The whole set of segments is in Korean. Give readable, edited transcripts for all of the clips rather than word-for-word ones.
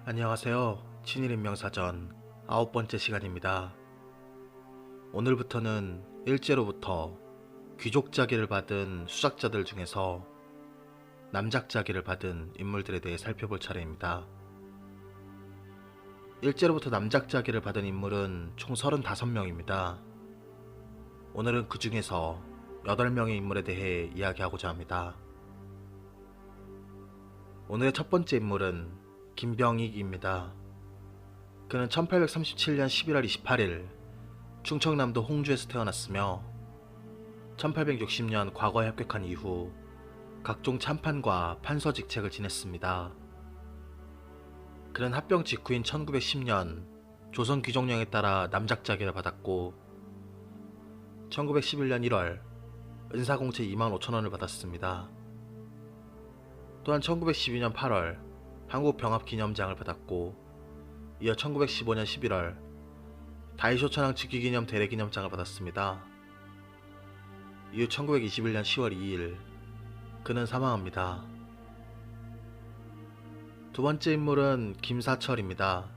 안녕하세요. 친일인명사전 9번째 시간입니다. 오늘부터는 일제로부터 귀족자기를 받은 수작자들 중에서 남작자기를 받은 인물들에 대해 살펴볼 차례입니다. 일제로부터 남작자기를 받은 인물은 총 35명입니다. 오늘은 그 중에서 8명의 인물에 대해 이야기하고자 합니다. 오늘의 첫 번째 인물은 김병익입니다. 그는 1837년 11월 28일 충청남도 홍주에서 태어났으며 1860년 과거에 합격한 이후 각종 참판과 판서 직책을 지냈습니다. 그는 합병 직후인 1910년 조선 귀족령에 따라 남작자기를 받았고 1911년 1월 은사공채 25,000원을 받았습니다. 또한 1912년 8월 한국병합기념장을 받았고 이어 1915년 11월 다이쇼천왕 즉위기념 대례기념장을 받았습니다. 이후 1921년 10월 2일 그는 사망합니다. 두 번째 인물은 김사철입니다.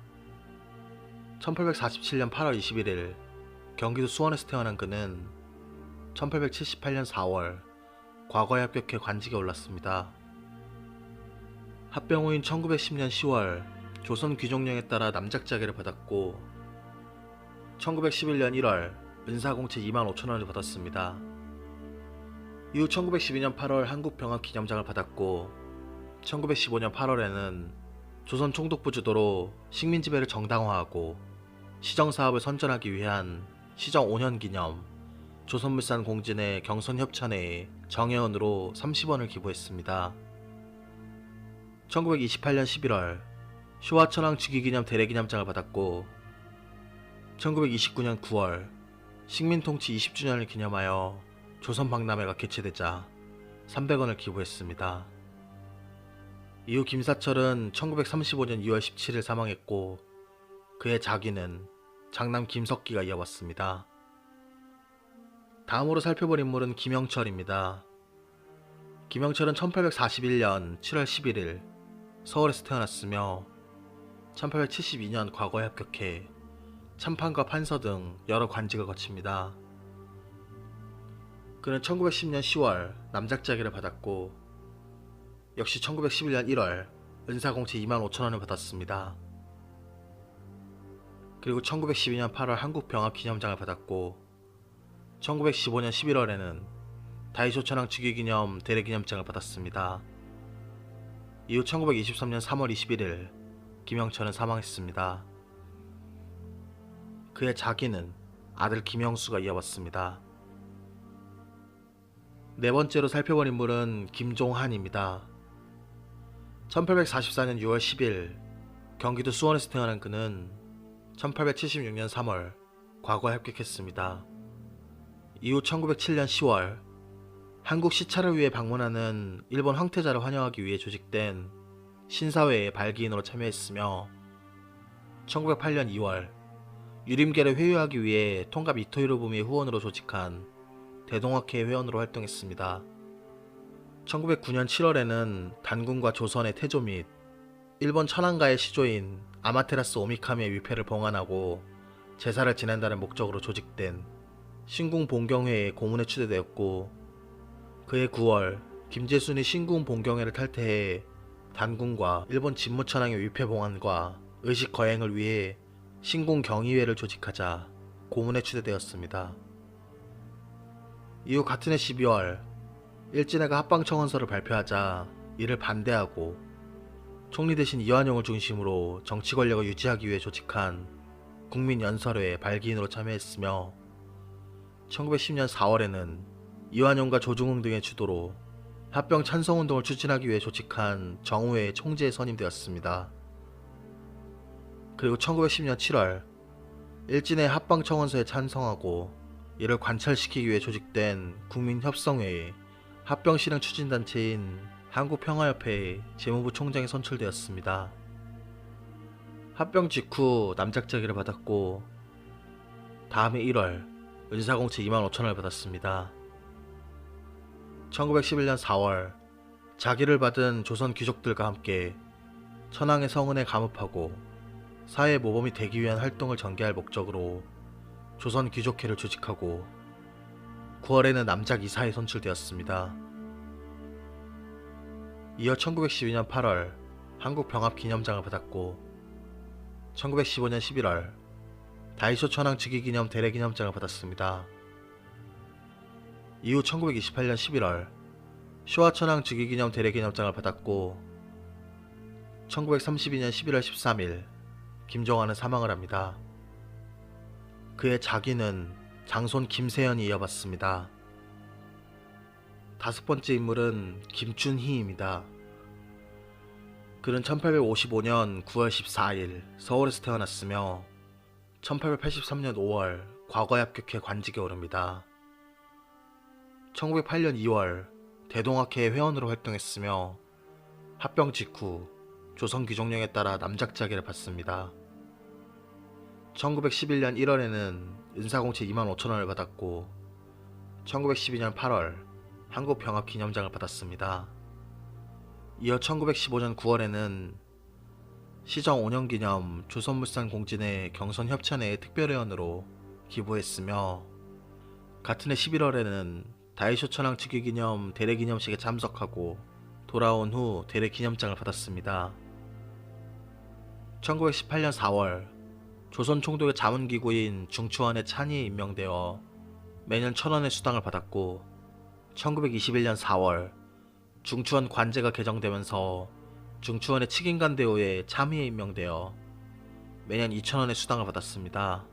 1847년 8월 21일 경기도 수원에서 태어난 그는 1878년 4월 과거에 합격해 관직에 올랐습니다. 합병 후인 1910년 10월 조선 귀족령에 따라 남작자기를 받았고 1911년 1월 은사공채 25,000원을 받았습니다. 이후 1912년 8월 한국병합기념장을 받았고 1915년 8월에는 조선 총독부 주도로 식민지배를 정당화하고 시정사업을 선전하기 위한 시정 5년 기념 조선물산 공진회 경선협찬회에 정회원으로 30원을 기부했습니다. 1928년 11월 쇼와천왕 즉위기념 대례기념장을 받았고 1929년 9월 식민통치 20주년을 기념하여 조선박람회가 개최되자 300원을 기부했습니다. 이후 김사철은 1935년 2월 17일 사망했고 그의 자기는 장남 김석기가 이어받습니다. 다음으로 살펴볼 인물은 김영철입니다. 김영철은 1841년 7월 11일 서울에서 태어났으며 1872년 과거에 합격해 참판과 판서 등 여러 관직을 거칩니다. 그는 1910년 10월 남작자기를 받았고 역시 1911년 1월 은사공채 25,000원을 받았습니다. 그리고 1912년 8월 한국병합기념장을 받았고 1915년 11월에는 다이쇼천왕 즉위기념 대례기념장을 받았습니다. 이후 1923년 3월 21일 김영철은 사망했습니다. 그의 자기는 아들 김영수가 이어받습니다. 네 번째로 살펴볼 인물은 김종한입니다. 1844년 6월 10일 경기도 수원에서 태어난 그는 1876년 3월 과거에 합격했습니다. 이후 1907년 10월 한국 시찰을 위해 방문하는 일본 황태자를 환영하기 위해 조직된 신사회의 발기인으로 참여했으며 1908년 2월 유림계를 회유하기 위해 통갑 이토 히로부미의 후원으로 조직한 대동학회 회원으로 활동했습니다. 1909년 7월에는 단군과 조선의 태조 및 일본 천황가의 시조인 아마테라스 오미카미의 위패를 봉안하고 제사를 지낸다는 목적으로 조직된 신궁 봉경회의 고문에 추대되었고 그해 9월 김재순이 신궁 봉경회를 탈퇴해 단군과 일본 진무천황의 위패 봉안과 의식 거행을 위해 신궁 경의회를 조직하자 고문에 추대되었습니다. 이후 같은 해 12월 일진회가 합방청원서를 발표하자 이를 반대하고 총리 대신 이완용을 중심으로 정치 권력을 유지하기 위해 조직한 국민연설회의 발기인으로 참여했으며 1910년 4월에는 이완용과 조중흥 등의 주도로 합병 찬성운동을 추진하기 위해 조직한 정우회의 총재에 선임되었습니다. 그리고 1910년 7월 일진의 합방청원서에 찬성하고 이를 관철시키기 위해 조직된 국민협성회의 합병 실행 추진단체인 한국평화협회의 재무부 총장에 선출되었습니다. 합병 직후 남작자기를 받았고 다음해 1월 은사공채 25,000원을 받았습니다. 1911년 4월 자기를 받은 조선 귀족들과 함께 천황의 성은에 감업하고 사회 모범이 되기 위한 활동을 전개할 목적으로 조선 귀족회를 조직하고 9월에는 남작 이사에 선출되었습니다. 이어 1912년 8월 한국병합기념장을 받았고 1915년 11월 다이쇼 천황 즉위기념 대례기념장을 받았습니다. 이후 1928년 11월 쇼와 천황 즉위기념 대례기념장을 받았고 1932년 11월 13일 김종환은 사망을 합니다. 그의 자기는 장손 김세연이 이어받습니다. 다섯 번째 인물은 김춘희입니다. 그는 1855년 9월 14일 서울에서 태어났으며 1883년 5월 과거에 합격해 관직에 오릅니다. 1908년 2월 대동학회의 회원으로 활동했으며 합병 직후 조선 귀족령에 따라 남작자기를 받습니다. 1911년 1월에는 은사공채 25,000원을 받았고 1912년 8월 한국병합기념장을 받았습니다. 이어 1915년 9월에는 시정 5년 기념 조선물산공진회 경선협찬회의 특별회원으로 기부했으며 같은 해 11월에는 다이쇼 천황 즉위기념 대례기념식에 참석하고 돌아온 후 대례기념장을 받았습니다. 1918년 4월 조선 총독의 자문기구인 중추원의 찬의에 임명되어 매년 1,000원의 수당을 받았고 1921년 4월 중추원 관제가 개정되면서 중추원의 칙인관 대우에 참의에 임명되어 매년 2,000원의 수당을 받았습니다.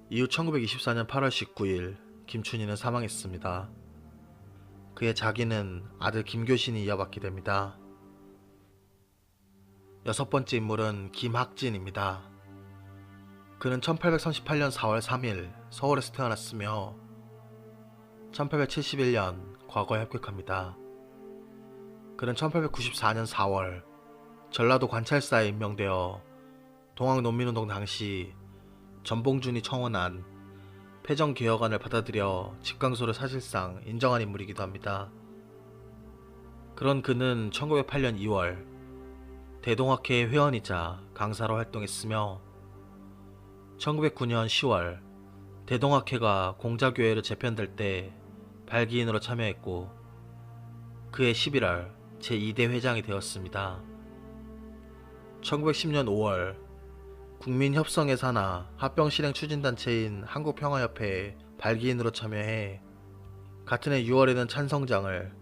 이후 1924년 8월 19일 김춘희는 사망했습니다. 그의 자기는 아들 김교신이 이어받게 됩니다. 여섯 번째 인물은 김학진입니다. 그는 1838년 4월 3일 서울에서 태어났으며 1871년 과거에 합격합니다. 그는 1894년 4월 전라도 관찰사에 임명되어 동학농민운동 당시 전봉준이 청원한 패정개혁안을 받아들여 집강소를 사실상 인정한 인물이기도 합니다. 그런 그는 1908년 2월 대동학회의 회원이자 강사로 활동했으며 1909년 10월 대동학회가 공자교회로 재편될 때 발기인으로 참여했고 그해 11월 제2대 회장이 되었습니다. 1910년 5월 국민협성에 산하 합병실행 추진단체인 한국평화협회에 발기인으로 참여해 같은 해 6월에는 찬성장을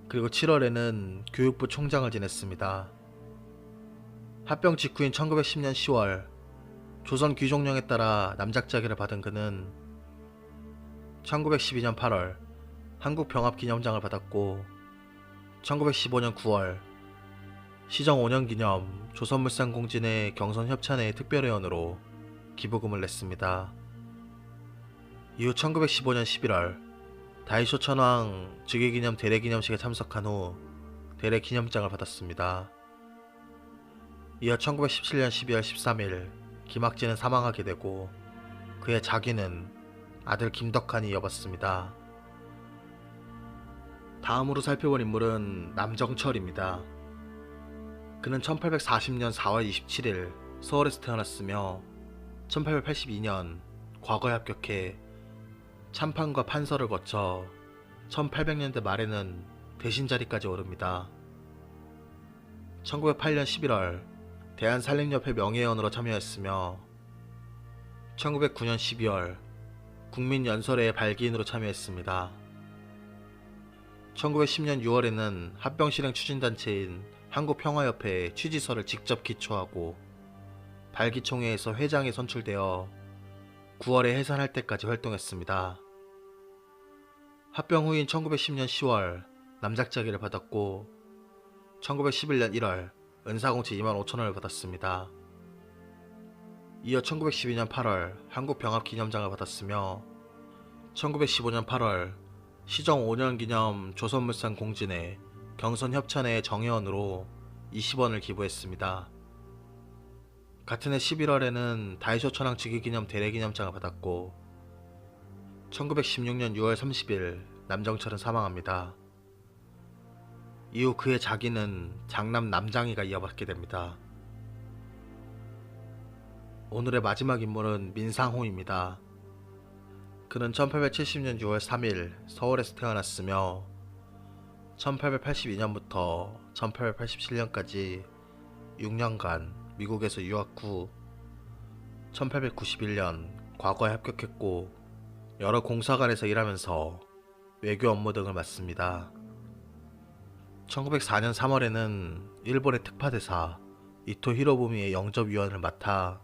그리고 7월에는 교육부 총장을 지냈습니다. 합병 직후인 1910년 10월 조선 귀족령에 따라 남작자기를 받은 그는 1912년 8월 한국병합기념장을 받았고 1915년 9월 시정 5년 기념 조선물산공진회 경선협찬회 특별회원으로 기부금을 냈습니다. 이후 1915년 11월 다이쇼 천황 즉위기념 대례기념식에 참석한 후 대례기념장을 받았습니다. 이어 1917년 12월 13일 김학진은 사망하게 되고 그의 자기는 아들 김덕한이 이어받습니다. 다음으로 살펴볼 인물은 남정철입니다. 그는 1840년 4월 27일 서울에서 태어났으며 1882년 과거에 합격해 참판과 판서를 거쳐 1800년대 말에는 대신자리까지 오릅니다. 1908년 11월 대한산림협회 명예회원으로 참여했으며 1909년 12월 국민연설회의 발기인으로 참여했습니다. 1910년 6월에는 합병실행 추진단체인 한국평화협회에 취지서를 직접 기초하고 발기총회에서 회장에 선출되어 9월에 해산할 때까지 활동했습니다. 합병 후인 1910년 10월 남작자기를 받았고 1911년 1월 은사공채 25,000원을 받았습니다. 이어 1912년 8월 한국병합기념장을 받았으며 1915년 8월 시정 5년 기념 조선물산공진회 경선협찬회 정회원으로 20원을 기부했습니다. 같은 해 11월에는 다이쇼 천황 즉위기념 대례기념장을 받았고 1916년 6월 30일 남정철은 사망합니다. 이후 그의 자기는 장남 남장이가 이어받게 됩니다. 오늘의 마지막 인물은 민상홍입니다. 그는 1870년 6월 3일 서울에서 태어났으며 1882년부터 1887년까지 6년간 미국에서 유학 후 1891년 과거에 합격했고 여러 공사관에서 일하면서 외교 업무 등을 맡습니다. 1904년 3월에는 일본의 특파대사 이토 히로부미의 영접위원을 맡아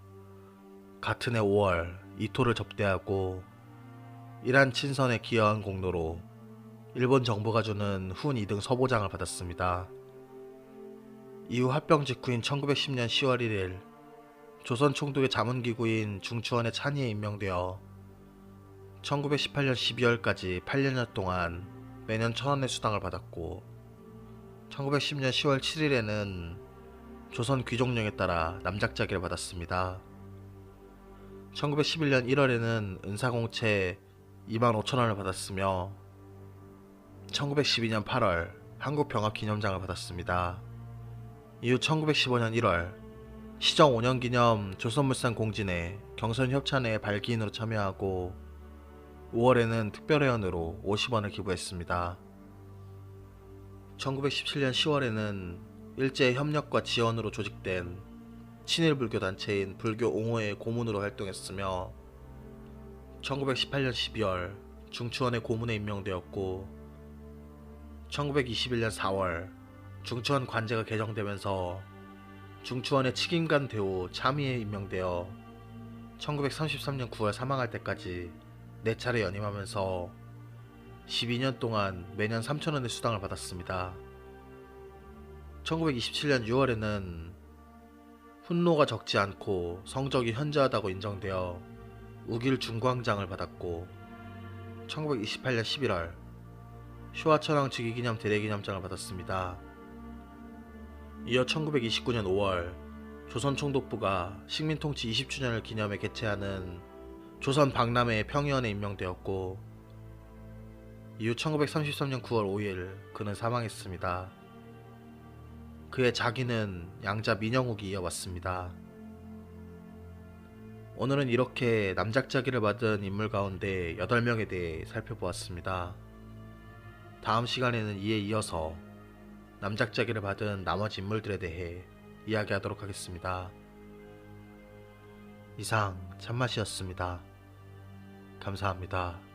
같은 해 5월 이토를 접대하고 이란 친선에 기여한 공로로 일본 정부가 주는 훈 2등 서보장을 받았습니다. 이후 합병 직후인 1910년 10월 1일 조선 총독의 자문기구인 중추원의 찬의에 임명되어 1918년 12월까지 8년여 동안 매년 1,000원의 수당을 받았고 1910년 10월 7일에는 조선 귀족령에 따라 남작자기를 받았습니다. 1911년 1월에는 은사공채 25,000원을 받았으며 1912년 8월 한국병합기념장을 받았습니다. 이후 1915년 1월 시정 5년 기념 조선물산 공진에 경선협찬회의 발기인으로 참여하고 5월에는 특별회원으로 50원을 기부했습니다. 1917년 10월에는 일제의 협력과 지원으로 조직된 친일불교 단체인 불교 옹호회의 고문으로 활동했으며 1918년 12월 중추원의 고문에 임명되었고 1921년 4월 중추원 관제가 개정되면서 중추원의 칙임관 대우 참의에 임명되어 1933년 9월 사망할 때까지 4차례 연임하면서 12년 동안 매년 3,000원의 수당을 받았습니다. 1927년 6월에는 훈로가 적지 않고 성적이 현저하다고 인정되어 우길 중광장을 받았고 1928년 11월 휴화천왕 즉위기념 대대기념장을 받았습니다. 이어 1929년 5월 조선총독부가 식민통치 20주년을 기념해 개최하는 조선 박람회의 평의원에 임명되었고 이후 1933년 9월 5일 그는 사망했습니다. 그의 자기는 양자 민영욱이 이어왔습니다. 오늘은 이렇게 남작자기를 받은 인물 가운데 8명에 대해 살펴보았습니다. 다음 시간에는 이에 이어서 남작자기를 받은 나머지 인물들에 대해 이야기하도록 하겠습니다. 이상 참맛이었습니다. 감사합니다.